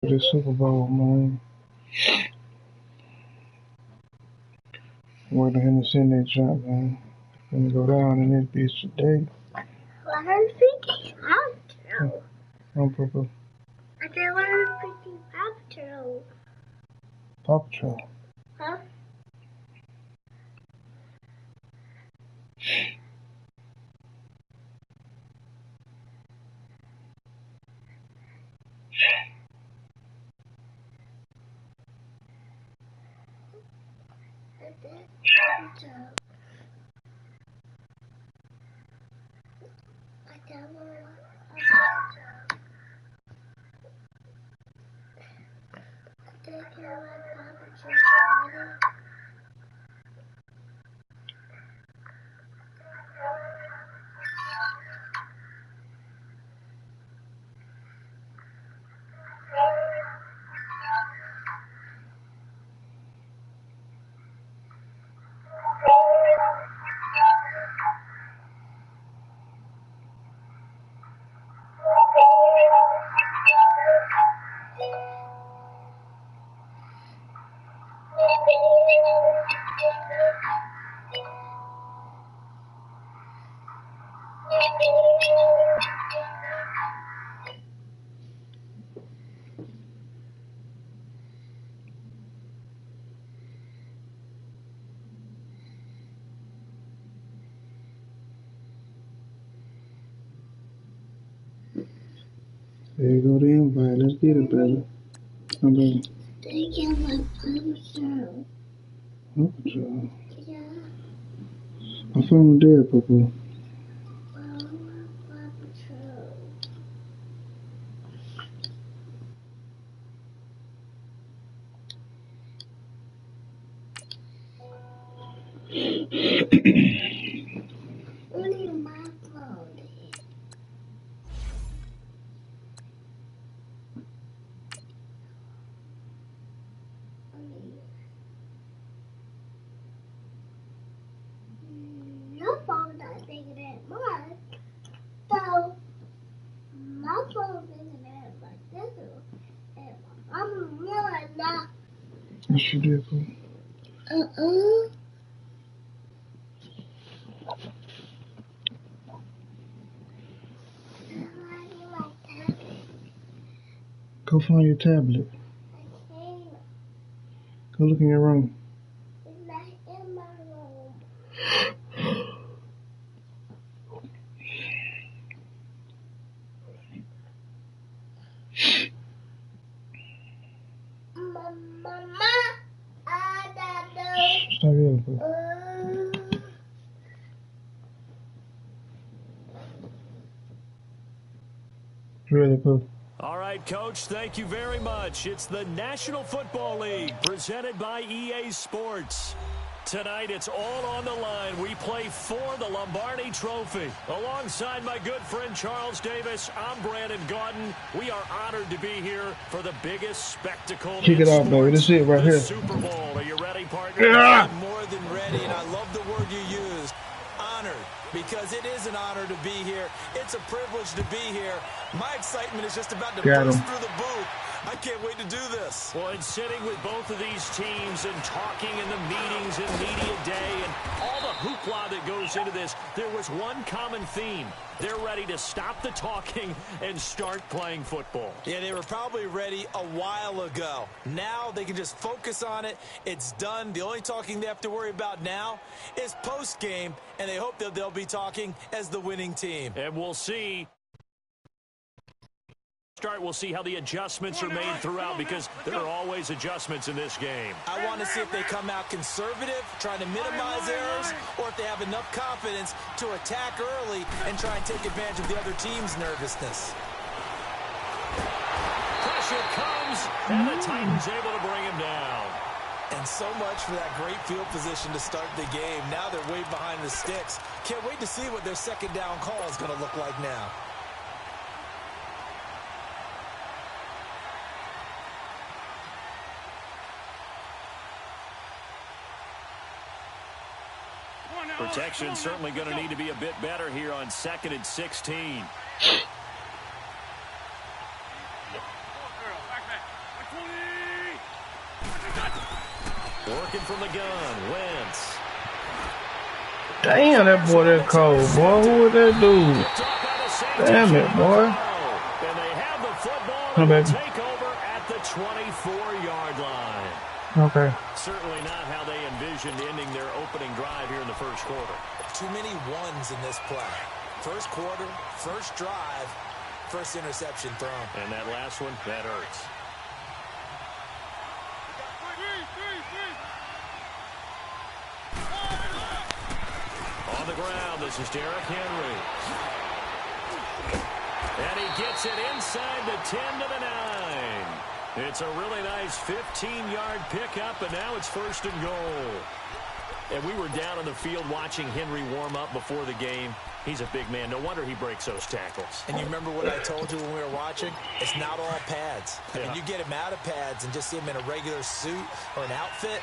The Super Bowl, man. Waiting for him to send that jump, man. Gonna go down in this bitch today. $150 Paw On purpose. I said $150 Paw Paw Patrol. Huh? There you go, the invite. Let's get it, brother. Come back. They get my Paw Patrol. Paw Patrol. Yeah. My phone dead, Papa. Paw Patrol. Only my phone. Your phone not bigger than mine. So, my phone bigger than like this one. And I'm really not. Yes, you did, Papa. Go find your tablet. I can't. Go look in your room. It's not in my room. Mama, I don't know. Stop yelling, Papa. Ready, Papa? All right, Coach, thank you very much. It's the National Football League presented by EA Sports. Tonight, it's all on the line. We play for the Lombardi Trophy. Alongside my good friend Charles Davis, I'm Brandon Gaudin. We are honored to be here for the biggest spectacle Kick in it out, sports, baby. This is it right the here. Super Bowl. Are you ready, partner? Yeah. I'm more than ready, and I love the word you used, honored, because it is an honor to be here. It's a privilege to be here. My excitement is just about to burst through the booth. I can't wait to do this. Well, and sitting with both of these teams and talking in the meetings and media day and all the hoopla that goes into this, there was one common theme. They're ready to stop the talking and start playing football. Yeah, they were probably ready a while ago. Now they can just focus on it. It's done. The only talking they have to worry about now is post-game, and they hope that they'll be talking as the winning team. And we'll see. We'll see how the adjustments are made throughout, because there are always adjustments in this game. I want to see if they come out conservative, trying to minimize errors, or if they have enough confidence to attack early and try and take advantage of the other team's nervousness. Pressure comes, and the Titans able to bring him down. And so much for that great field position to start the game. Now they're way behind the sticks. Can't wait to see what their second down call is going to look like now. Protection certainly going to need to be a bit better here on 2nd and 16. Working from the gun, Wentz. Damn, that boy that cold, boy. Who was that dude? Damn it, boy. And they have the football Come and back. take over at the 24-yard line. Okay. Certainly not how they envisioned ending their opening drive here in the first quarter. Too many ones in this play. First quarter, first drive, first interception thrown. And that last one, that hurts. On the ground, this is Derrick Henry. And he gets it inside the 10 to the 9. It's a really nice 15-yard pickup, and now it's first and goal. And we were down on the field watching Henry warm up before the game. He's a big man. No wonder he breaks those tackles. And you remember what I told you when we were watching? It's not all pads. I mean, you get him out of pads and just see him in a regular suit or an outfit.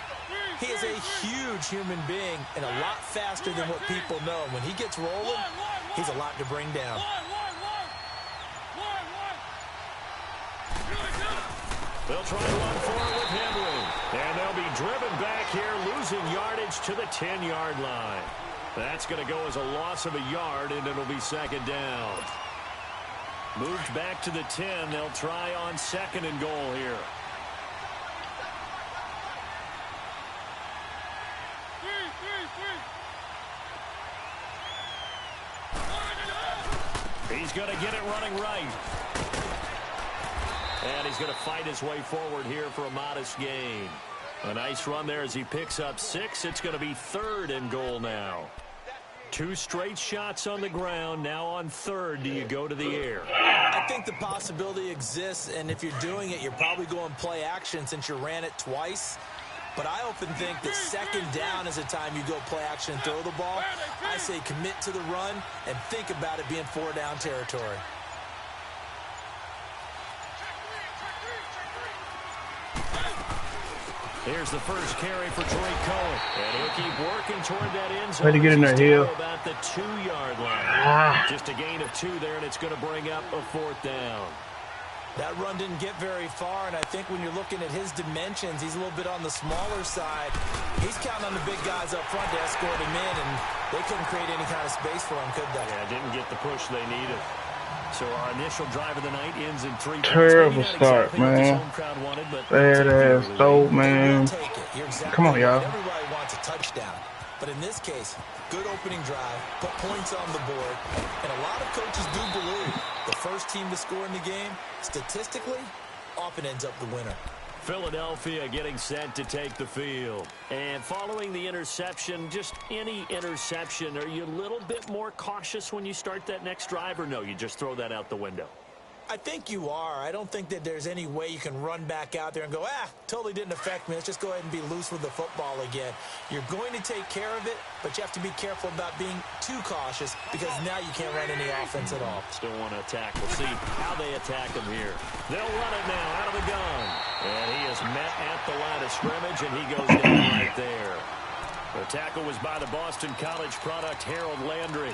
He is a huge human being and a lot faster than what people know. When he gets rolling, he's a lot to bring down. They'll try to run forward with Henry. And they'll be driven back here, losing yardage to the 10-yard line. That's going to go as a loss of a yard, and it'll be second down. Moved back to the 10. They'll try on second and goal here. He's going to get it running right. And he's going to fight his way forward here for a modest gain. A nice run there as he picks up 6. It's going to be third and goal now. 2 straight shots on the ground. Now on third, do you go to the air? I think the possibility exists, and if you're doing it, you're probably going play action since you ran it twice. But I often think that second down is the time you go play action and throw the ball. I say commit to the run and think about it being 4-down territory. Here's the first carry for Troy Cohen. And he'll keep working toward that end zone. Way to get in there, Hill. About the 2-yard line. Just a gain of 2 there, and it's going to bring up a 4th down. That run didn't get very far, and I think when you're looking at his dimensions, he's a little bit on the smaller side. He's counting on the big guys up front to escort him in, and they couldn't create any kind of space for him, could they? Yeah, didn't get the push they needed. So our initial drive of the night ends in 3 points. Terrible start, man. Bad ass dope, man. Come on, y'all. Everybody wants a touchdown. But in this case, good opening drive, put points on the board, and a lot of coaches do believe the first team to score in the game, statistically, often ends up the winner. Philadelphia getting set to take the field. And following the interception, just any interception, are you a little bit more cautious when you start that next drive, or no, you just throw that out the window? I think you are. I don't think that there's any way you can run back out there and go, totally didn't affect me. Let's just go ahead and be loose with the football again. You're going to take care of it, but you have to be careful about being too cautious because now you can't run any offense at all. Still want to attack. We'll see how they attack him here. They'll run it now out of the gun. And he is met at the line of scrimmage, and he goes down right there. The tackle was by the Boston College product, Harold Landry.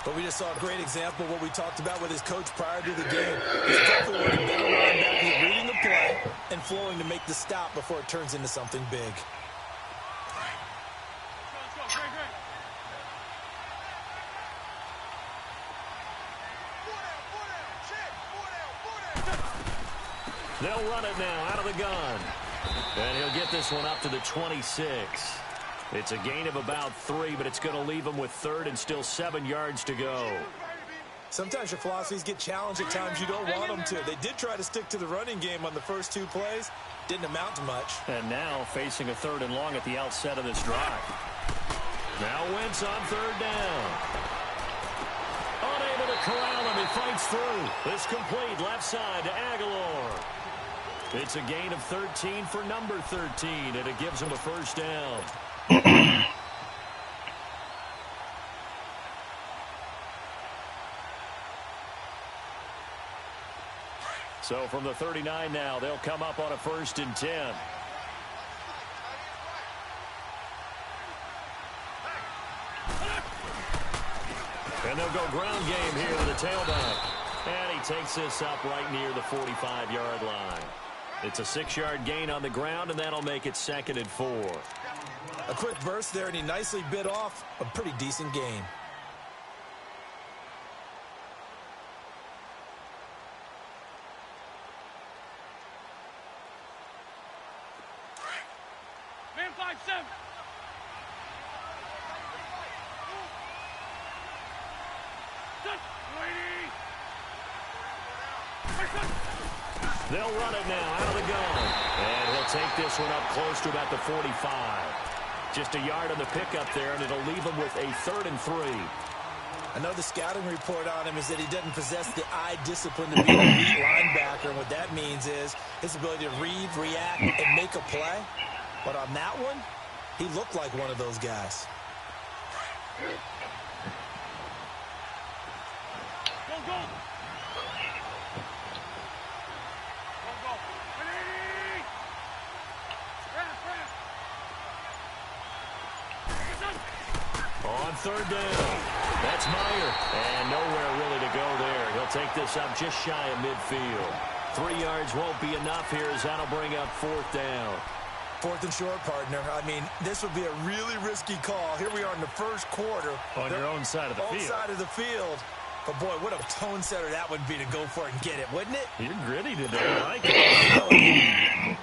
But we just saw a great example of what we talked about with his coach prior to the game. He's definitely one of the better linebackers, reading the play and flowing to make the stop before it turns into something big. They'll run it now out of the gun. And he'll get this one up to the 26. It's a gain of about 3, but it's going to leave him with 3rd and still 7 yards to go. Sometimes your philosophies get challenged at times you don't want them to. They did try to stick to the running game on the first 2 plays. Didn't amount to much. And now facing a 3rd and long at the outset of this drive. Now Wentz on 3rd down. Unable to corral him. He fights through. It's complete left side to Aguilar. It's a gain of 13 for number 13, and it gives him a 1st down. So from the 39 now, they'll come up on a 1st and 10. And they'll go ground game here to the tailback. And he takes this up right near the 45-yard line. It's a 6-yard gain on the ground, and that'll make it 2nd and 4. A quick burst there, and he nicely bit off a pretty decent gain. Man 5-7. They'll run it now out of the gun. And he'll take this one up close to about the 45. Just a yard on the pickup there, and it'll leave him with a 3rd and 3. I know the scouting report on him is that he doesn't possess the eye discipline to be an elite linebacker. And what that means is his ability to read, react, and make a play. But on that one, he looked like one of those guys. Go, go. On 3rd down, that's Meyer. And nowhere really to go there. He'll take this up just shy of midfield. 3 yards won't be enough here as that'll bring up 4th down. 4th and short, partner. I mean, this would be a really risky call. Here we are in the first quarter. On your own side of the field. Side of the field. But, boy, what a tone setter that would be to go for it and get it, wouldn't it? You're gritty today. I like it.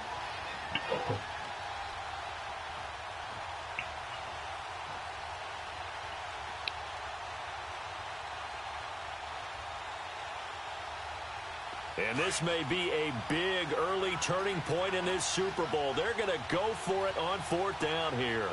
And this may be a big early turning point in this Super Bowl. They're going to go for it on 4th down here.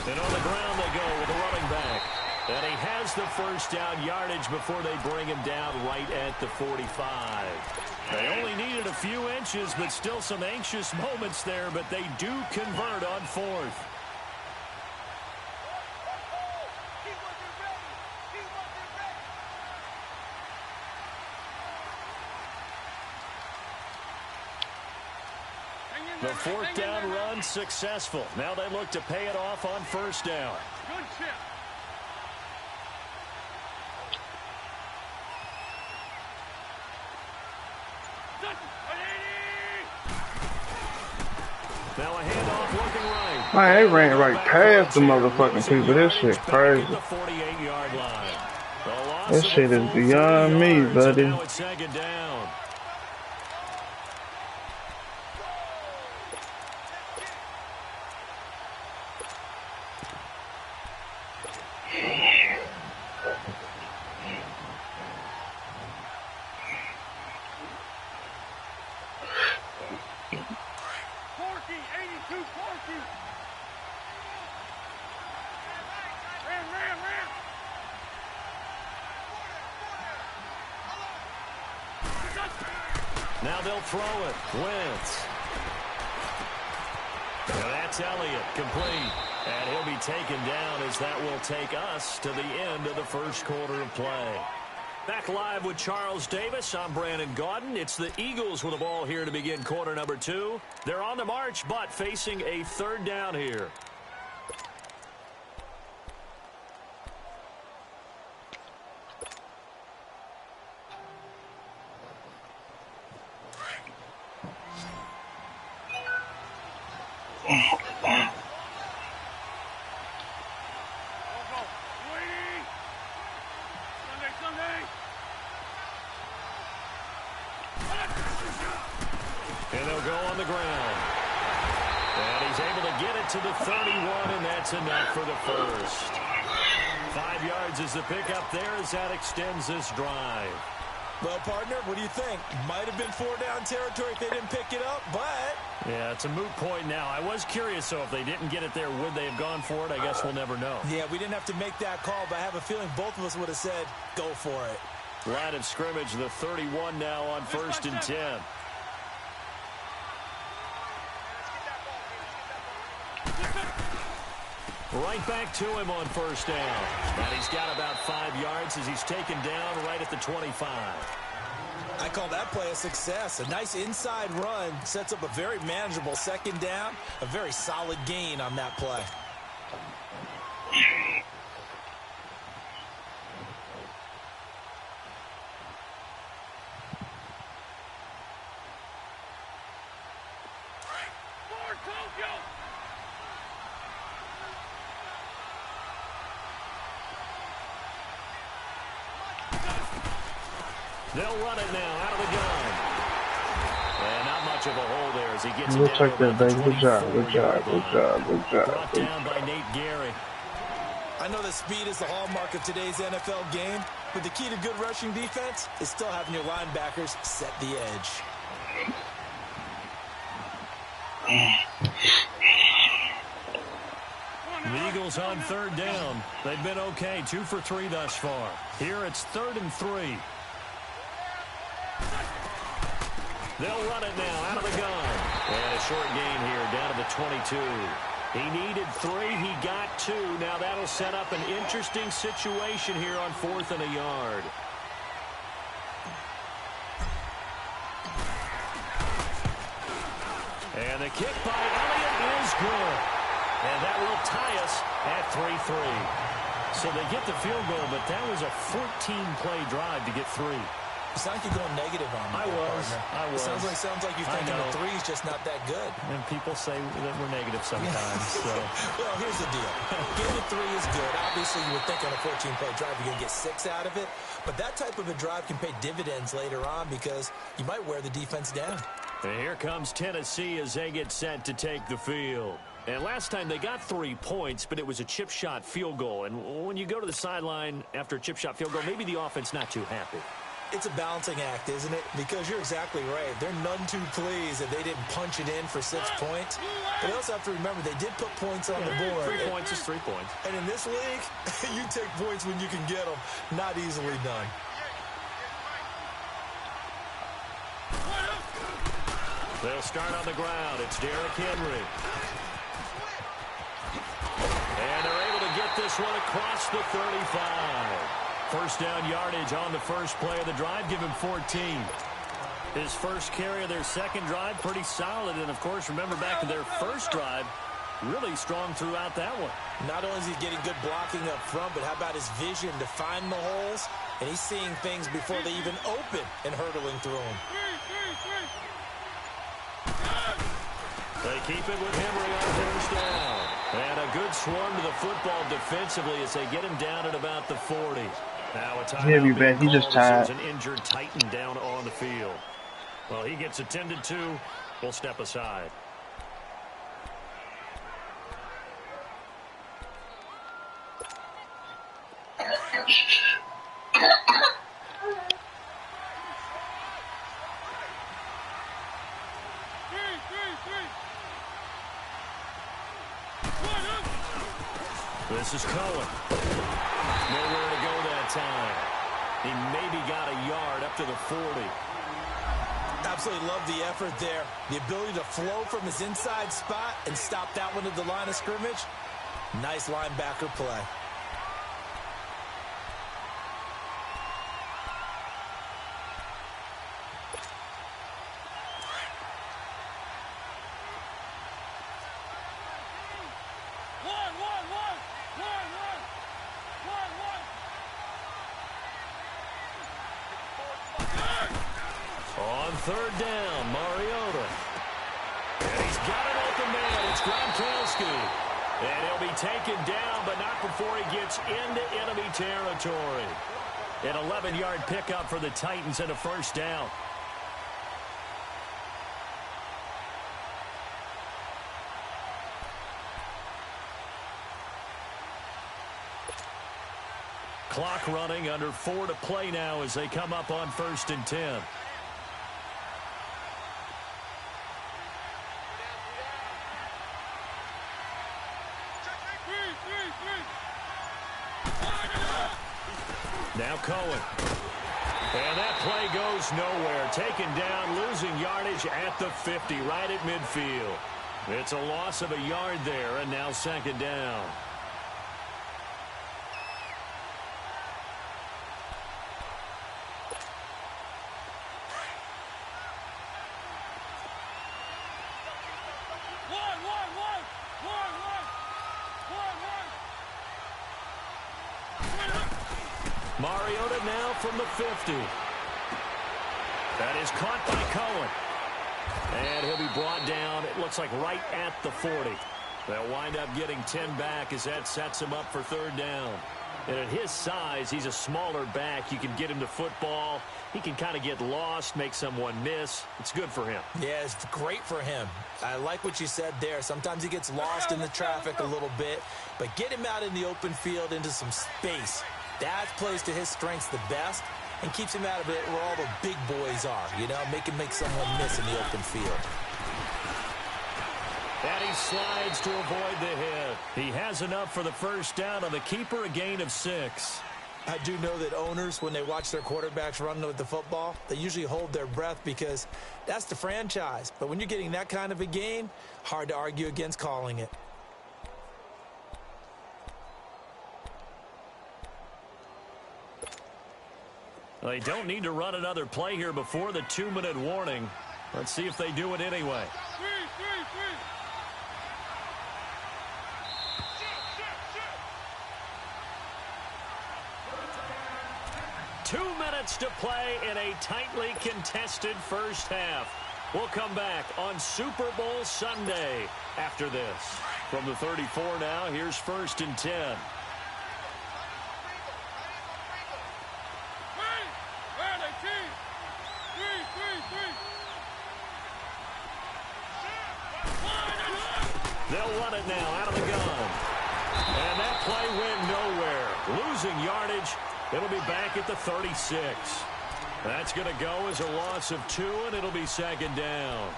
And on the ground they go with a running back. And he has the 1st down yardage before they bring him down right at the 45. They only needed a few inches, but still some anxious moments there, but they do convert on 4th. The 4th down run successful. Now they look to pay it off on 1st down. Good chip. Now a handoff looking right. Man, they ran right past the motherfucking people. This shit crazy. The 48-yard line. This shit is beyond me, buddy. Now it's 2nd down. Now they'll throw it. Wentz. And that's Elliott, complete. And he'll be taken down as that will take us to the end of the first quarter of play. Back live with Charles Davis. I'm Brandon Gaudin. It's the Eagles with the ball here to begin quarter number 2. They're on the march, but facing a 3rd down here. And they'll go on the ground. And he's able to get it to the 31, and that's enough for the first. 5 yards is the pickup there as that extends this drive. Well, partner, what do you think? Might have been 4-down territory if they didn't pick it up, but... Yeah, it's a moot point now. I was curious, so if they didn't get it there, would they have gone for it? I guess we'll never know. Yeah, we didn't have to make that call, but I have a feeling both of us would have said, go for it. Line of scrimmage, the 31 now on 1st and 10. Right back to him on 1st down. And he's got about 5 yards as he's taken down right at the 25. I call that play a success. A nice inside run sets up a very manageable second down. A very solid gain on that play. They'll run it now out of the gun. And not much of a hole there as he gets it We'll down take to that, about the baby. Good job, good 24-yard job, line. good job, good job. Brought down by Nate Gary. I know that speed is the hallmark of today's NFL game, but the key to good rushing defense is still having your linebackers set the edge. The Eagles on third down. They've been okay, 2 for 3 thus far. Here it's 3rd and 3. They'll run it now out of the gun. And a short gain here down to the 22. He needed 3. He got 2. Now that'll set up an interesting situation here on 4th and a yard. And the kick by Elliott is good. And that will tie us at 3-3. So they get the field goal, but that was a 14-play drive to get 3. It's like you're going negative on me. I was. Sounds like you're thinking the 3's just not that good. And people say that we're negative sometimes. So. Well, here's the deal. Getting 3 is good. Obviously, you would think on a 14-play drive you're going to get 6 out of it. But that type of a drive can pay dividends later on because you might wear the defense down. And here comes Tennessee as they get set to take the field. And last time they got 3 points, but it was a chip shot field goal. And when you go to the sideline after a chip shot field goal, maybe the offense not too happy. It's a balancing act, isn't it? Because you're exactly right. They're none too pleased that they didn't punch it in for 6 points. But they also have to remember they did put points on the board. 3 points is 3 points. And in this league, you take points when you can get them. Not easily done. They'll start on the ground. It's Derrick Henry. And they're able to get this one across the 35. First down yardage on the first play of the drive. Give him 14. His first carry of their second drive, pretty solid. And, of course, remember back to their first drive, really strong throughout that one. Not only is he getting good blocking up front, but how about his vision to find the holes? And he's seeing things before they even open and hurdling through them. They keep it with Henry on first down. And a good swarm to the football defensively as they get him down at about the 40. Now a timeout back. He just tired. An injured Titan down on the field. Well, he gets attended to. We'll step aside. This is Cohen. Nowhere to go that time. He maybe got a yard up to the 40. Absolutely love the effort there. The ability to flow from his inside spot and stop that one at the line of scrimmage. Nice linebacker play. On third down, Mariota. And he's got an open man. It's Gronkowski. And he'll be taken down, but not before he gets into enemy territory. An 11-yard pickup for the Titans and a first down. Clock running, under 4 to play now as they come up on 1st and 10. Now Cohen. And that play goes nowhere. Taken down, losing yardage at the 50, right at midfield. It's a loss of a yard there, and now 2nd down. Mariota now from the 50. That is caught by Cohen. And he'll be brought down, it looks like right at the 40. They'll wind up getting 10 back as that sets him up for third down. And at his size, he's a smaller back. You can get him to football. He can kind of get lost, make someone miss. It's good for him. Yeah, it's great for him. I like what you said there. Sometimes he gets lost in the traffic a little bit, but get him out in the open field into some space. That plays to his strengths the best and keeps him out of it where all the big boys are, you know, make someone miss in the open field. And he slides to avoid the hit. He has enough for the first down on the keeper, a gain of 6. I do know that owners, when they watch their quarterbacks run with the football, they usually hold their breath because that's the franchise. But when you're getting that kind of a game, hard to argue against calling it. They don't need to run another play here before the 2-minute warning. Let's see if they do it anyway. 2 minutes to play in a tightly contested first half. We'll come back on Super Bowl Sunday after this. From the 34 now, here's 1st and 10. They'll run it now out of the gun. And that play went nowhere. Losing yardage. It'll be back at the 36. That's going to go as a loss of 2, and it'll be 2nd down.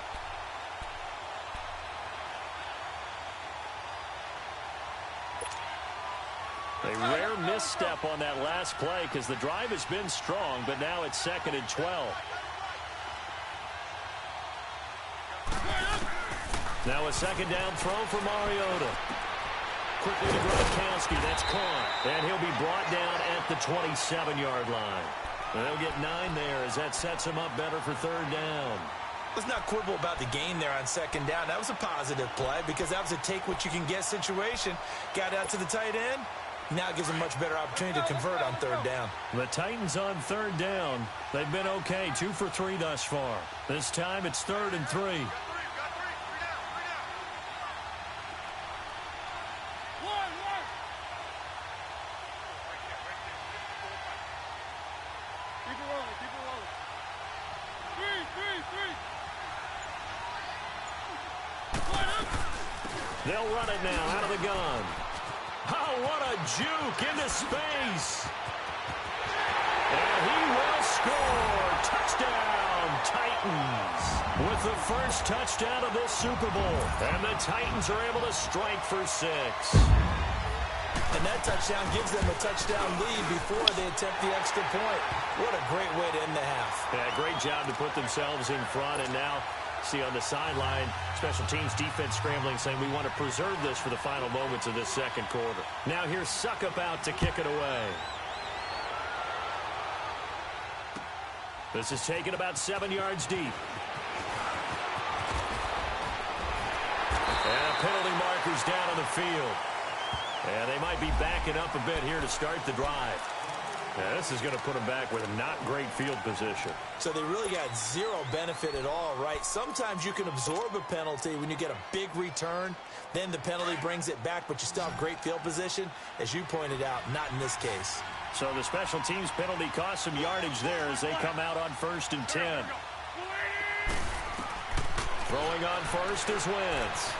A rare misstep on that last play because the drive has been strong, but now it's 2nd and 12. Now a 2nd down throw for Mariota. Quickly to Gronkowski. That's caught. And he'll be brought down at the 27-yard line. And they'll get 9 there as that sets him up better for 3rd down. Let's not quibble about the gain there on 2nd down. That was a positive play because that was a take-what-you-can-get situation. Got out to the tight end. Now it gives them a much better opportunity to convert on 3rd down. The Titans on 3rd down. They've been okay, 2 for 3 thus far. This time it's 3rd and 3. They'll run it now out of the gun. Oh, what a juke into space. And he will score. Touchdown, Titans. With the first touchdown of this Super Bowl. And the Titans are able to strike for 6. And that touchdown gives them a touchdown lead before they attempt the extra point. What a great way to end the half. Yeah, great job to put themselves in front. And now, see on the sideline, special teams defense scrambling, saying we want to preserve this for the final moments of this 2nd quarter. Now here's SUPERBOWL to kick it away. This is taken about 7 yards deep. And a penalty marker's down on the field. And they might be backing up a bit here to start the drive. Yeah, this is going to put them back with a not great field position. So they really got zero benefit at all, right? Sometimes you can absorb a penalty when you get a big return. Then the penalty brings it back, but you still have great field position. As you pointed out, not in this case. So the special teams penalty cost some yardage there as they come out on 1st and 10. Throwing on first is Wentz.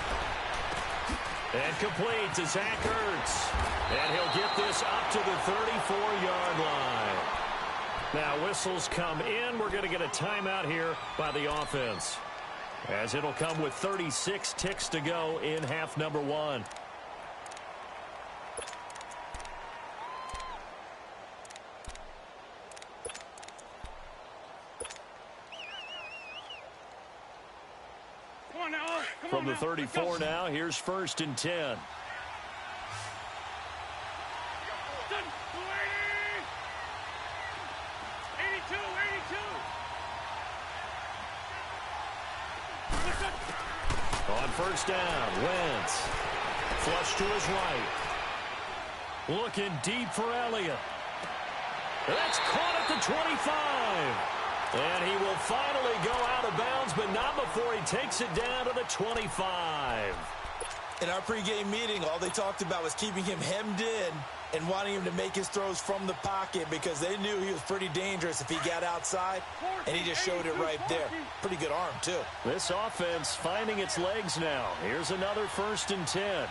And complete to Zach Ertz. And he'll get this up to the 34-yard line. Now whistles come in. We're going to get a timeout here by the offense, as it'll come with 36 ticks to go in half number 1. From the 34 now, here's 1st and 10. On 1st down, Wentz. Flush to his right. Looking deep for Elliott. That's caught at the 25. And he will finally go out of bounds, but not before he takes it down to the 25. In our pregame meeting, all they talked about was keeping him hemmed in and wanting him to make his throws from the pocket because they knew he was pretty dangerous if he got outside, and he just showed it right there. Pretty good arm, too. This offense finding its legs now. Here's another 1st and 10.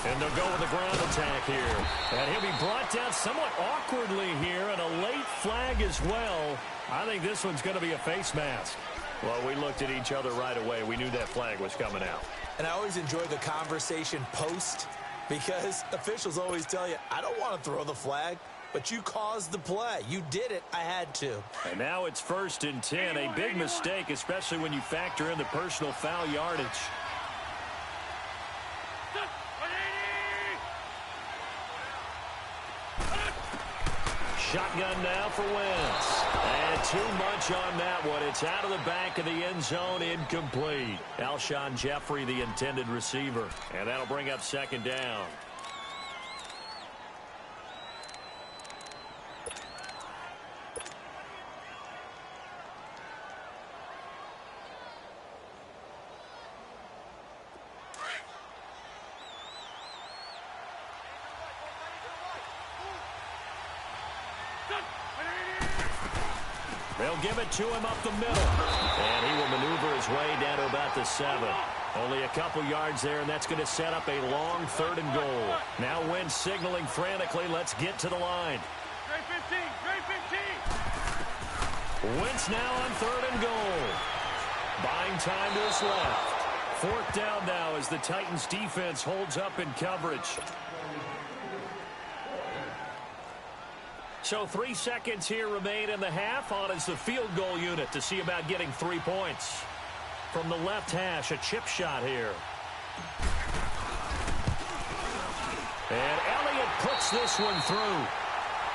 And they'll go with the ground attack here. And he'll be brought down somewhat awkwardly here, and a late flag as well. I think this one's going to be a face mask. Well, we looked at each other right away. We knew that flag was coming out. And I always enjoy the conversation post because officials always tell you, I don't want to throw the flag, but you caused the play. You did it. I had to. And now it's 1st and 10. A big mistake, especially when you factor in the personal foul yardage. Shotgun now for Wentz. And too much on that one. It's out of the back of the end zone, incomplete. Alshon Jeffrey, the intended receiver. And that'll bring up 2nd down. They'll give it to him up the middle. And he will maneuver his way down to about the 7. Only a couple yards there, and that's going to set up a long 3rd and goal. Now Wentz signaling frantically, let's get to the line. Trey 15, Trey 15. Wentz now on 3rd and goal. Buying time to his left. 4th down now as the Titans defense holds up in coverage. So 3 seconds here remain in the half. On is the field goal unit to see about getting 3 points. From the left hash, a chip shot here. And Elliott puts this one through.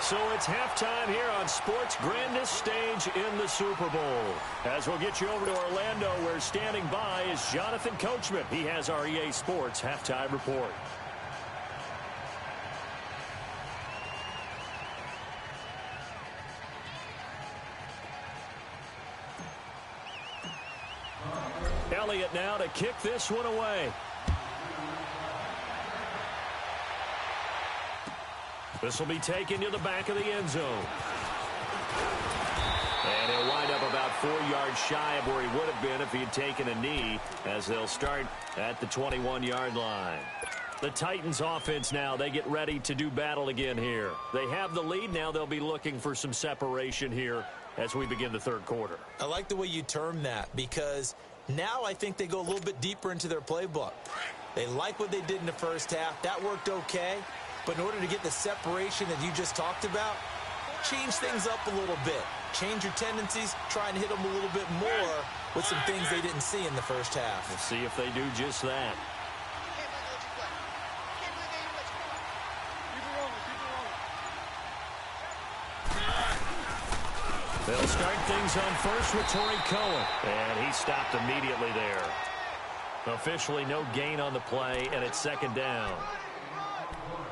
So it's halftime here on sports' grandest stage in the Super Bowl. As we'll get you over to Orlando, where standing by is Jonathan Coachman. He has our EA Sports halftime report. Elliott now to kick this one away. This will be taken to the back of the end zone. And he'll wind up about 4 yards shy of where he would have been if he had taken a knee, as they'll start at the 21-yard line. The Titans offense now, they get ready to do battle again here. They have the lead. Now they'll be looking for some separation here as we begin the 3rd quarter. I like the way you term that because now I think they go a little bit deeper into their playbook. They like what they did in the first half. That worked okay. But in order to get the separation that you just talked about, change things up a little bit. Change your tendencies. Try and hit them a little bit more with some things they didn't see in the first half. We'll see if they do just that. They'll start things on first with Torrey Cohen. And he stopped immediately there. Officially no gain on the play, and it's 2nd down.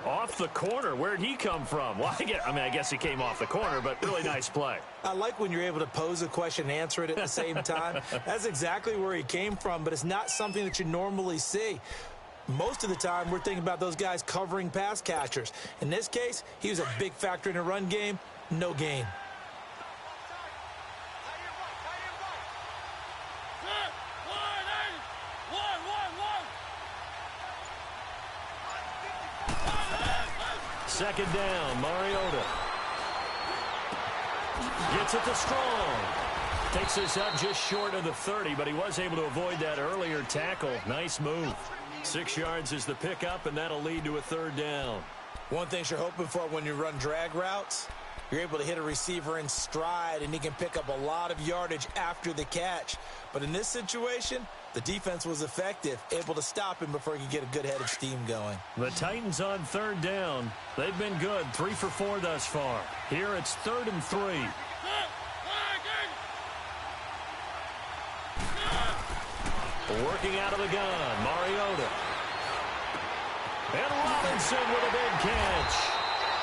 Off the corner. Where'd he come from? Well, I guess he came off the corner, but really nice play. I like when you're able to pose a question and answer it at the same time. That's exactly where he came from, but it's not something that you normally see. Most of the time, we're thinking about those guys covering pass catchers. In this case, he was a big factor in the run game. No gain. Second down, Mariota. Gets it to Strong. Takes this up just short of the 30, but he was able to avoid that earlier tackle. Nice move. 6 yards is the pickup, and that'll lead to a 3rd down. One thing you're hoping for when you run drag routes, you're able to hit a receiver in stride, and he can pick up a lot of yardage after the catch. But in this situation, the defense was effective, able to stop him before he could get a good head of steam going. The Titans on 3rd down. They've been good, 3 for 4 thus far. Here it's 3rd and 3. Working out of the gun, Mariota. And Robinson with a big catch.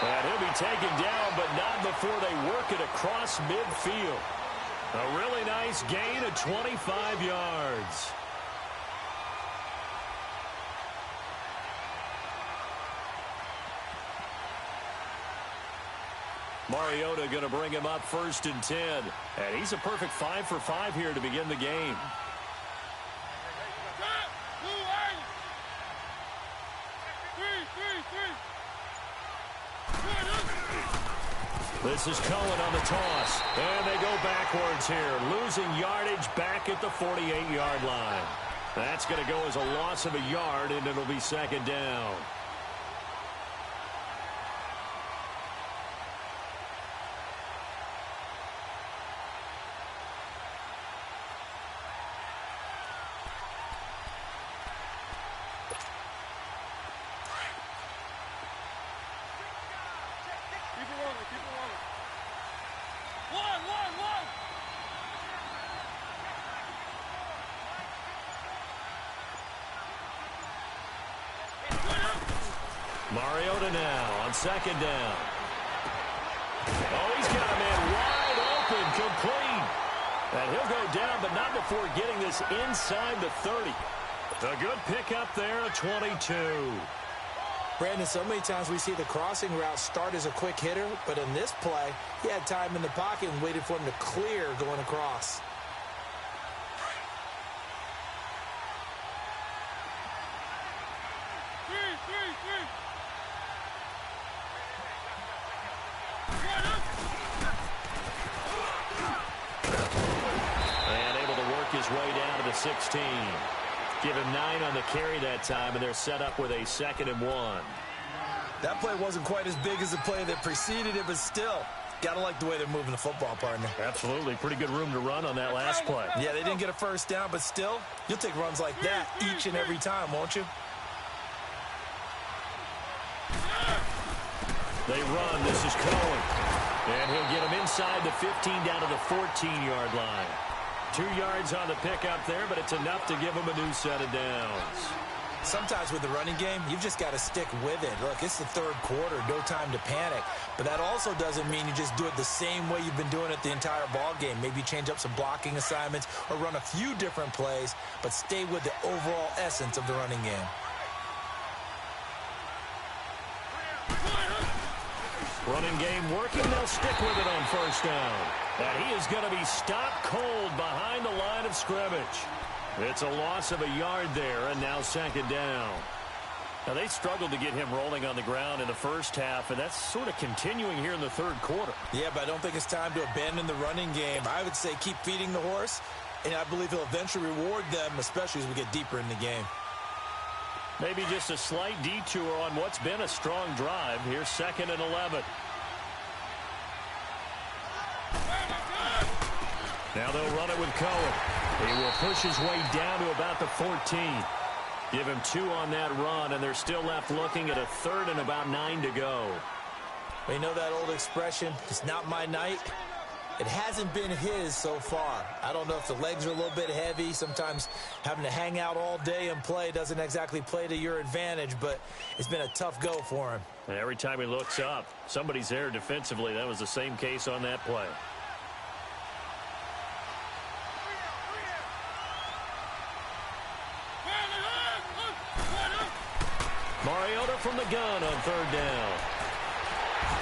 And he'll be taken down, but not before they work it across midfield. A really nice gain of 25 yards. Mariota going to bring him up 1st and 10. And he's a perfect 5 for 5 here to begin the game. This is Cohen on the toss. And they go backwards here, losing yardage back at the 48-yard line. That's going to go as a loss of a yard, and it'll be 2nd down. Mariota now on 2nd down. Oh, he's got a man wide open, complete. And he'll go down, but not before getting this inside the 30. A good pickup there, a 22. Brandon, so many times we see the crossing route start as a quick hitter, but in this play, he had time in the pocket and waited for him to clear going across. And able to work his way down to the 16. Give him 9 on the carry that time, and they're set up with a 2nd and 1. That play wasn't quite as big as the play that preceded it, but still, gotta like the way they're moving the football, partner. Absolutely. Pretty good room to run on that last play. Yeah, they didn't get a 1st down, but still, you'll take runs like that each and every time, won't you? They run. This is Cohen. And he'll get him inside the 15 down to the 14-yard line. 2 yards on the pickup there, but it's enough to give him a new set of downs. Sometimes with the running game, you've just got to stick with it. Look, it's the 3rd quarter, no time to panic. But that also doesn't mean you just do it the same way you've been doing it the entire ball game. Maybe change up some blocking assignments or run a few different plays, but stay with the overall essence of the running game. Running game working. They'll stick with it on 1st down. And he is going to be stopped cold behind the line of scrimmage. It's a loss of a yard there, and now 2nd down. Now, they struggled to get him rolling on the ground in the first half, and that's sort of continuing here in the 3rd quarter. Yeah, but I don't think it's time to abandon the running game. I would say keep feeding the horse, and I believe he'll eventually reward them, especially as we get deeper in the game. Maybe just a slight detour on what's been a strong drive. Here's 2nd and 11. Now they'll run it with Cohen. He will push his way down to about the 14. Give him 2 on that run, and they're still left looking at a 3rd and about 9 to go. Well, you know that old expression, it's not my night? It hasn't been his so far. I don't know if the legs are a little bit heavy. Sometimes having to hang out all day and play doesn't exactly play to your advantage, but it's been a tough go for him. And every time he looks up, somebody's there defensively. That was the same case on that play. Mariota from the gun on 3rd down.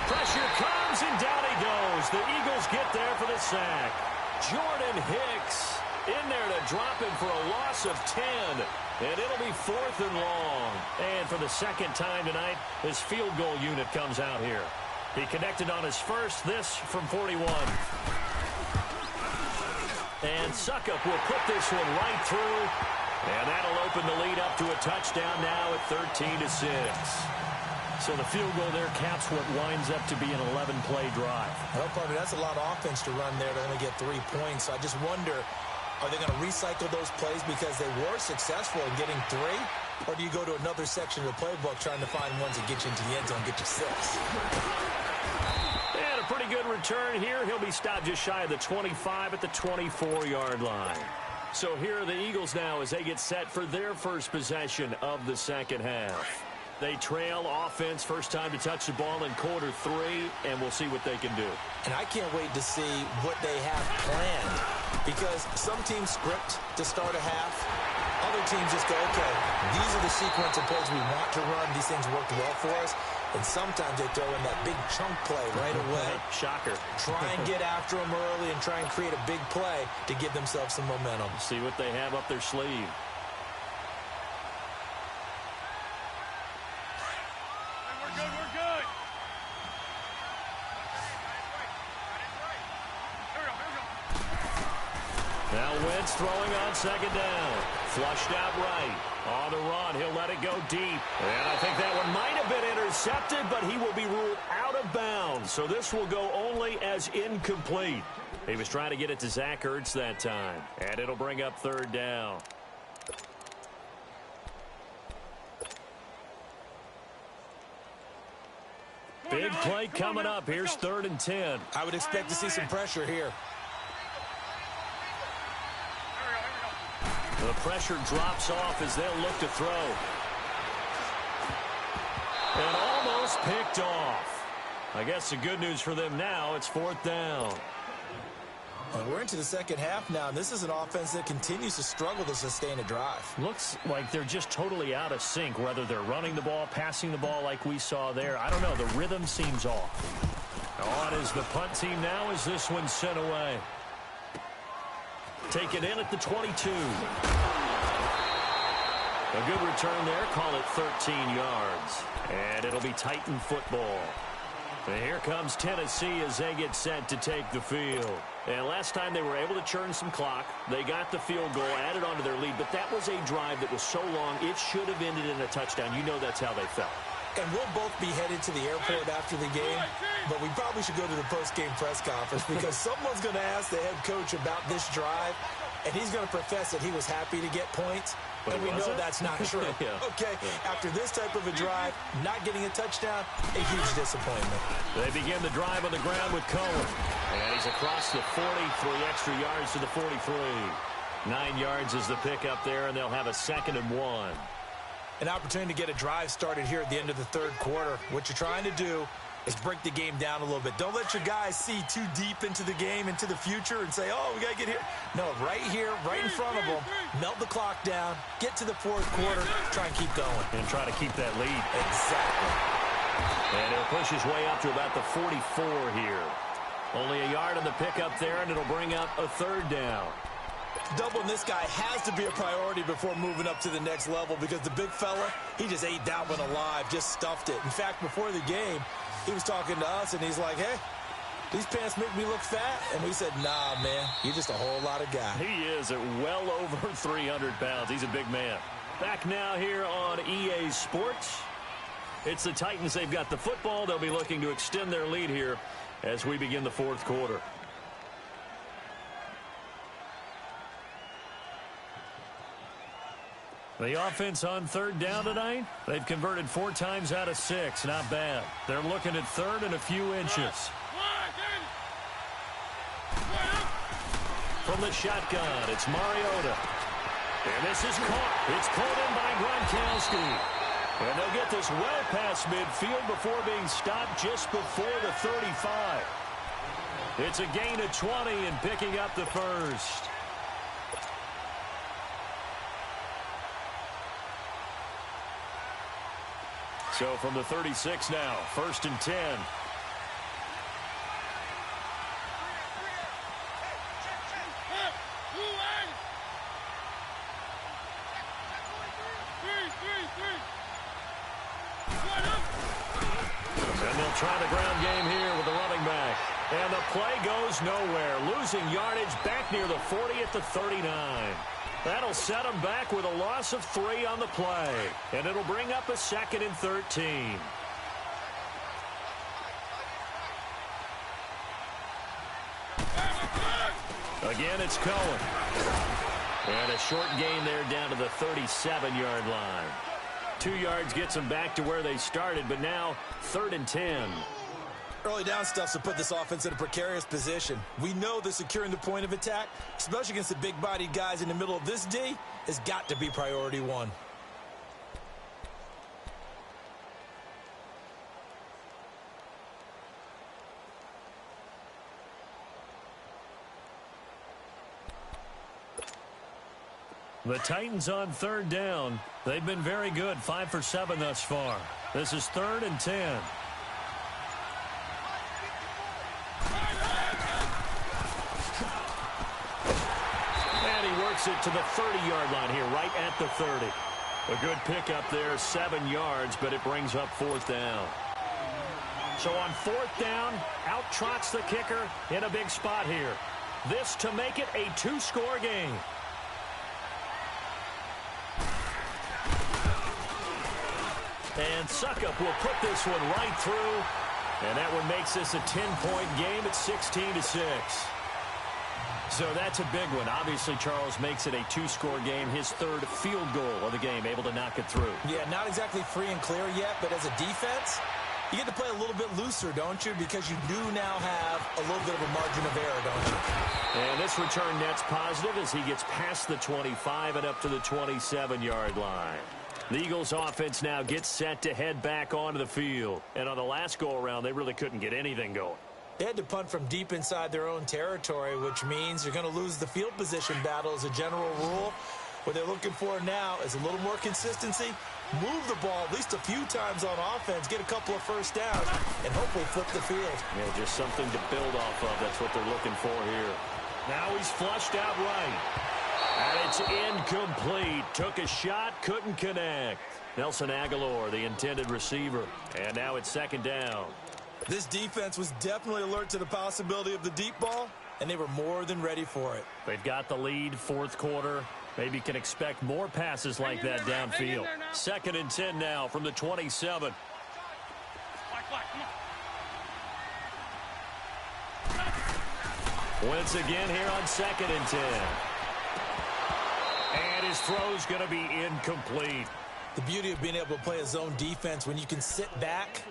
Pressure comes, and down he goes. The Eagles get there for the sack. Jordan Hicks in there to drop him for a loss of 10. And it'll be 4th and long. And for the 2nd time tonight, his field goal unit comes out here. He connected on his first, this from 41. And Suckup will put this one right through. And that'll open the lead up to a touchdown now at 13-6. So the field goal there caps what winds up to be an 11-play drive. Well, partner, that's a lot of offense to run there to only get 3 points. So I just wonder, are they going to recycle those plays because they were successful in getting 3? Or do you go to another section of the playbook trying to find ones that get you into the end zone, get you 6? And a pretty good return here. He'll be stopped just shy of the 25 at the 24-yard line. So here are the Eagles now as they get set for their first possession of the 2nd half. They trail offense first time to touch the ball in quarter 3, and we'll see what they can do. And I can't wait to see what they have planned, because some teams script to start a half. Other teams just go, okay, these are the sequence of plays we want to run. These things worked well for us. And sometimes they throw in that big chunk play right away. Shocker. Try and get after them early and try and create a big play to give themselves some momentum. See what they have up their sleeve. Now Wentz throwing on second down. Flushed out right. On the run, he'll let it go deep. And I think that one might have been intercepted, but he will be ruled out of bounds. So this will go only as incomplete. He was trying to get it to Zach Ertz that time. And it'll bring up third down. Big play coming up. Here's 3rd and 10. I would expect to see some pressure here. The pressure drops off as they'll look to throw. And almost picked off. I guess the good news for them now, it's 4th down. And we're into the second half now, and this is an offense that continues to struggle to sustain a drive. Looks like they're just totally out of sync, whether they're running the ball, passing the ball like we saw there. I don't know. The rhythm seems off. On is the punt team now as this one's sent away. Take it in at the 22. A good return there. Call it 13 yards. And it'll be Titan football. And here comes Tennessee as they get set to take the field. And last time they were able to churn some clock. They got the field goal, added onto their lead. But that was a drive that was so long, it should have ended in a touchdown. You know that's how they felt. And we'll both be headed to the airport after the game, but we probably should go to the post-game press conference because someone's going to ask the head coach about this drive, and he's going to profess that he was happy to get points, and we know that's not true. Okay, after this type of a drive, not getting a touchdown, a huge disappointment. They begin the drive on the ground with Cohen, and he's across the 40, 3 extra yards to the 43. 9 yards is the pickup there, and they'll have a 2nd and 1. An opportunity to get a drive started here at the end of the 3rd quarter. What you're trying to do is break the game down a little bit. Don't let your guys see too deep into the game, into the future, and say, oh, we got to get here. No, right here, right in front of them, melt the clock down, get to the 4th quarter, try and keep going. And try to keep that lead. Exactly. And he'll push his way up to about the 44 here. Only a yard on the pickup there, and it'll bring up a 3rd down. Doubling this guy has to be a priority before moving up to the next level because the big fella, he just ate that one alive, just stuffed it. In fact, before the game, he was talking to us, and he's like, hey, these pants make me look fat. And we said, nah, man, you're just a whole lot of guy. He is at well over 300 pounds. He's a big man. Back now here on EA Sports. It's the Titans. They've got the football. They'll be looking to extend their lead here as we begin the 4th quarter. The offense on 3rd down tonight, they've converted 4 times out of 6. Not bad. They're looking at 3rd and a few inches. From the shotgun, it's Mariota. And this is caught. It's caught in by Gronkowski. And they'll get this well past midfield before being stopped just before the 35. It's a gain of 20 and picking up the 1st. So from the 36 now, 1st and 10. And they'll try the ground game here with the running back. And the play goes nowhere. Losing yardage back near the 40 at the 39. That'll set them back with a loss of 3 on the play. And it'll bring up a 2nd and 13. Again, it's Cohen. And a short gain there down to the 37-yard line. 2 yards gets them back to where they started, but now 3rd and 10. Early down stuff to put this offense in a precarious position. We know that securing the point of attack, especially against the big-bodied guys in the middle of this D, has got to be priority 1. The Titans on 3rd down. They've been very good, 5 for 7 thus far. This is 3rd and 10. And he works it to the 30-yard line here, right at the 30. A good pickup there, 7 yards, but it brings up 4th down. So on 4th down, out trots the kicker in a big spot here. This to make it a 2-score game. And Suckup will put this one right through. And that one makes this a 10-point game at 16-6. So that's a big one. Obviously, Charles makes it a 2-score game. His 3rd field goal of the game, able to knock it through. Yeah, not exactly free and clear yet, but as a defense, you get to play a little bit looser, don't you? Because you do now have a little bit of a margin of error, don't you? And this return net's positive as he gets past the 25 and up to the 27-yard line. The Eagles offense now gets set to head back onto the field. And on the last go-around, they really couldn't get anything going. They had to punt from deep inside their own territory, which means you're going to lose the field position battle as a general rule. What they're looking for now is a little more consistency, move the ball at least a few times on offense, get a couple of first downs, and hopefully flip the field. Yeah, just something to build off of. That's what they're looking for here. Now he's flushed out right. And it's incomplete. Took a shot, couldn't connect. Nelson Aguilar, the intended receiver. And now it's 2nd down. This defense was definitely alert to the possibility of the deep ball, and they were more than ready for it. They've got the lead, 4th quarter. Maybe can expect more passes like that downfield. 2nd and 10 now from the 27. Once again here on 2nd and 10. And his throw's going to be incomplete. The beauty of being able to play a zone defense when you can sit back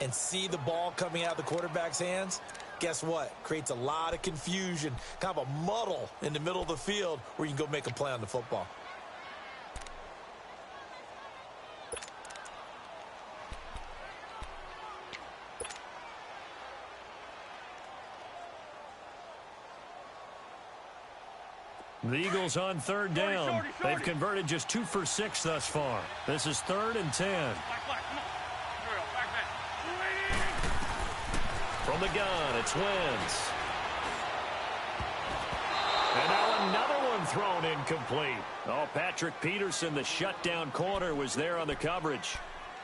and see the ball coming out of the quarterback's hands, guess what? Creates a lot of confusion, kind of a muddle in the middle of the field where you can go make a play on the football. The Eagles on 3rd down. They've converted just 2 for 6 thus far. This is 3rd and 10. From the gun, it's Wentz. And now another one thrown incomplete. Oh, Patrick Peterson, the shutdown corner, was there on the coverage.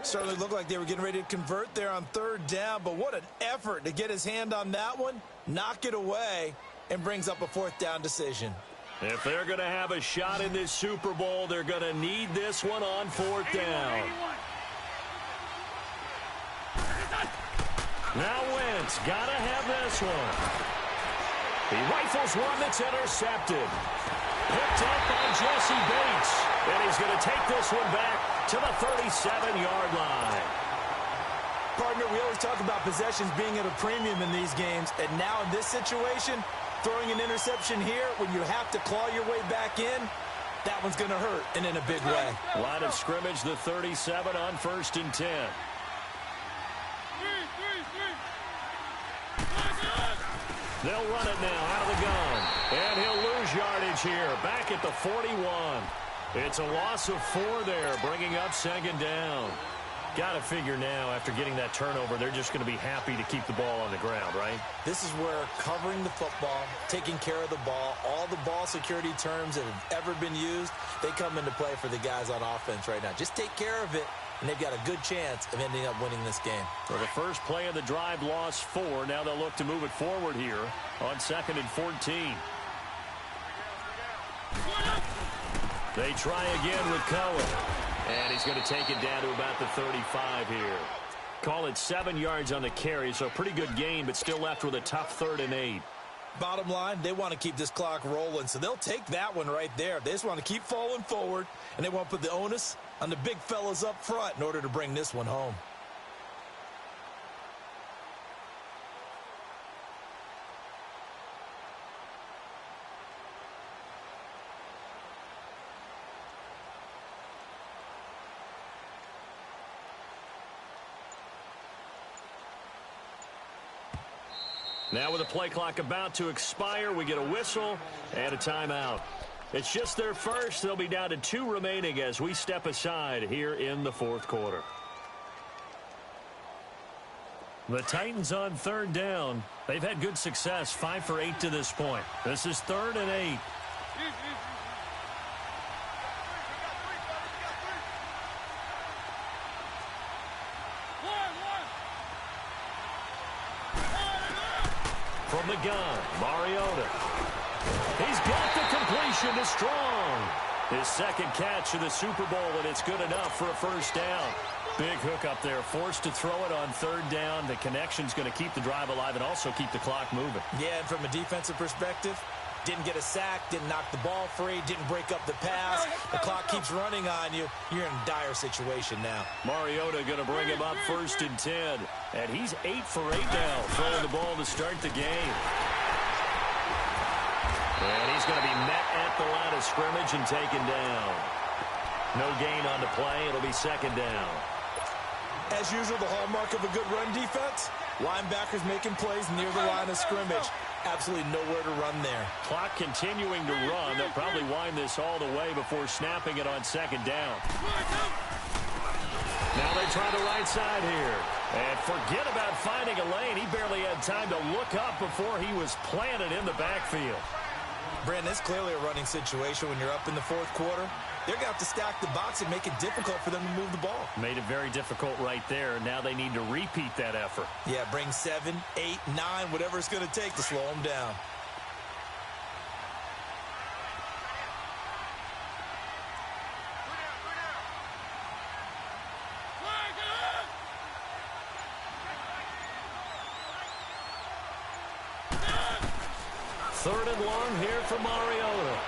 Certainly looked like they were getting ready to convert there on 3rd down, but what an effort to get his hand on that one, knock it away, and brings up a 4th down decision. If they're going to have a shot in this Super Bowl, they're going to need this one on 4th down. Now Wentz, got to have this one. He rifles one that's intercepted. Picked up by Jesse Bates. And he's going to take this one back to the 37-yard line. Partner, we always talk about possessions being at a premium in these games. And now in this situation, throwing an interception here when you have to claw your way back in, that one's going to hurt, and in a big way. Line of scrimmage, the 37 on 1st and 10. They'll run it now out of the gun. And he'll lose yardage here. Back at the 41. It's a loss of 4 there, bringing up 2nd down. Got to figure now, after getting that turnover, they're just going to be happy to keep the ball on the ground, right? This is where covering the football, taking care of the ball, all the ball security terms that have ever been used, they come into play for the guys on offense right now. Just take care of it, and they've got a good chance of ending up winning this game. For the first play of the drive, lost 4. Now they'll look to move it forward here on 2nd and 14. They try again with Cohen. And he's going to take it down to about the 35 here. Call it 7 yards on the carry, so a pretty good gain, but still left with a tough 3rd and 8. Bottom line, they want to keep this clock rolling, so they'll take that one right there. They just want to keep falling forward, and they want to put the onus on the big fellas up front in order to bring this one home. Now with the play clock about to expire, we get a whistle and a timeout. It's just their first. They'll be down to 2 remaining as we step aside here in the fourth quarter. The Titans on 3rd down. They've had good success, 5 for 8 to this point. This is 3rd and 8. From the gun, Mariota. He's got the completion to Strong. His second catch of the Super Bowl, and it's good enough for a first down. Big hook up there, forced to throw it on 3rd down. The connection's going to keep the drive alive and also keep the clock moving. Yeah, and from a defensive perspective, didn't get a sack, didn't knock the ball free, didn't break up the pass. The clock keeps running on you. You're in a dire situation now. Mariota going to bring him up 1st and 10. And he's 8 for 8 now, throwing the ball to start the game. And he's going to be met at the line of scrimmage and taken down. No gain on the play. It'll be 2nd down. As usual, the hallmark of a good run defense, linebackers making plays near the line of scrimmage. Absolutely nowhere to run there. Clock continuing to run. They'll probably wind this all the way before snapping it on 2nd down. Now they try the right side here. And forget about finding a lane. He barely had time to look up before he was planted in the backfield. Brandon, it's clearly a running situation when you're up in the 4th quarter. They're going to have to stack the box and make it difficult for them to move the ball. Made it very difficult right there. Now they need to repeat that effort. Yeah, bring 7, 8, 9, whatever it's going to take to slow them down. Third and long here for Mariota.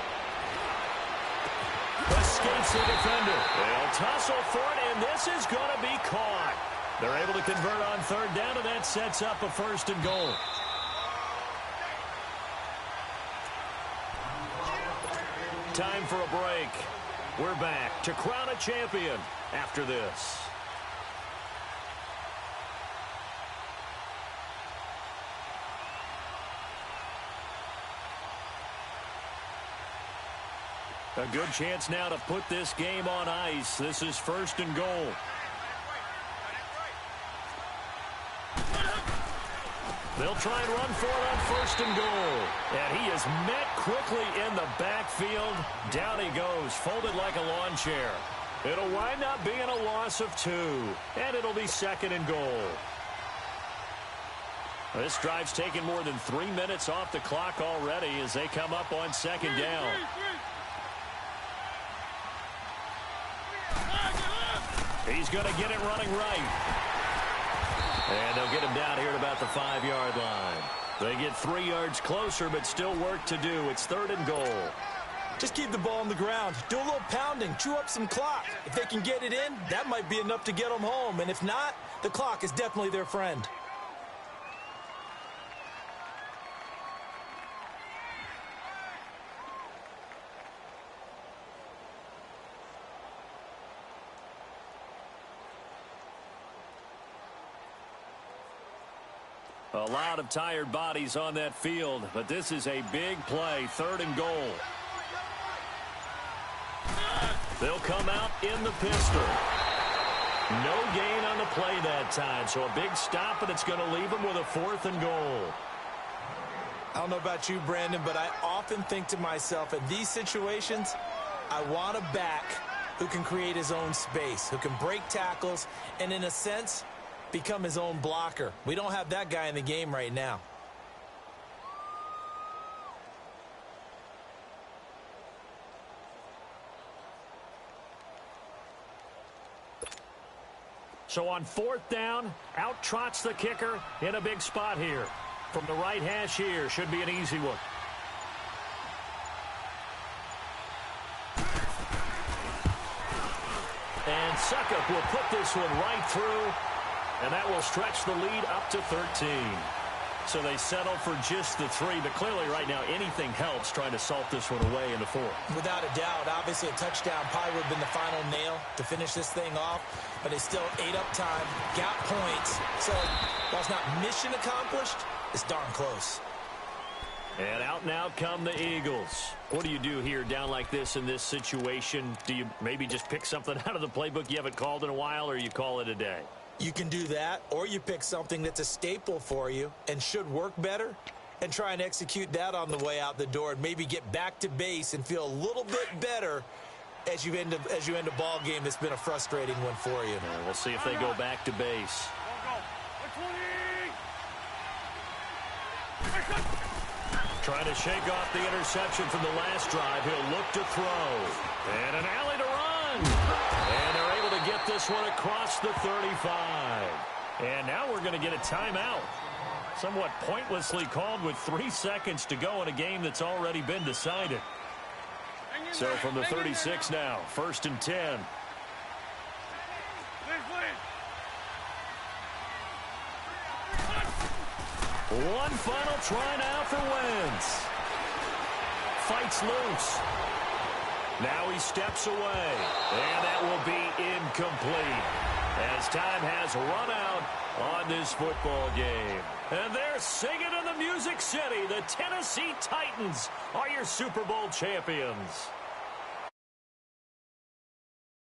Escapes the defender. They'll tussle for it, and this is going to be caught. They're able to convert on 3rd down, and that sets up a 1st and goal. Time for a break. We're back to crown a champion after this. A good chance now to put this game on ice. This is 1st and goal. They'll try and run for it on 1st and goal. And he is met quickly in the backfield. Down he goes, folded like a lawn chair. It'll wind up being a loss of 2. And it'll be 2nd and goal. This drive's taken more than 3 minutes off the clock already as they come up on 2nd down. He's going to get it running right. And they'll get him down here at about the 5-yard line. They get 3 yards closer, but still work to do. It's 3rd and goal. Just keep the ball on the ground. Do a little pounding. Chew up some clock. If they can get it in, that might be enough to get them home. And if not, the clock is definitely their friend. A lot of tired bodies on that field, but this is a big play, 3rd and goal. They'll come out in the pistol. No gain on the play that time, so a big stop, and it's going to leave them with a 4th and goal. I don't know about you, Brandon, but I often think to myself, in these situations, I want a back who can create his own space, who can break tackles, and in a sense, become his own blocker. We don't have that guy in the game right now. So on 4th down, out trots the kicker in a big spot here. From the right hash here, should be an easy one. And Suckup will put this one right through. And that will stretch the lead up to 13. So they settle for just the 3. But clearly right now anything helps trying to salt this one away in the 4th. Without a doubt. Obviously a touchdown probably would have been the final nail to finish this thing off. But it's still ate up time. Got points. So while it's not mission accomplished, it's darn close. And out now come the Eagles. What do you do here down like this in this situation? Do you maybe just pick something out of the playbook you haven't called in a while, or you call it a day? You can do that, or you pick something that's a staple for you and should work better and try and execute that on the way out the door and maybe get back to base and feel a little bit better as you end a ball game that's been a frustrating one for you. Yeah, we'll see if they go back to base. Trying to shake off the interception from the last drive. He'll look to throw. And an alley to run. And they're able to get this one across the 35. And now we're going to get a timeout. Somewhat pointlessly called with 3 seconds to go in a game that's already been decided. So from the 36 now, 1st and 10. One final try now for Wentz. Fights loose. Now he steps away. And that will be incomplete as time has run out on this football game. And they're singing in the Music City. The Tennessee Titans are your Super Bowl champions.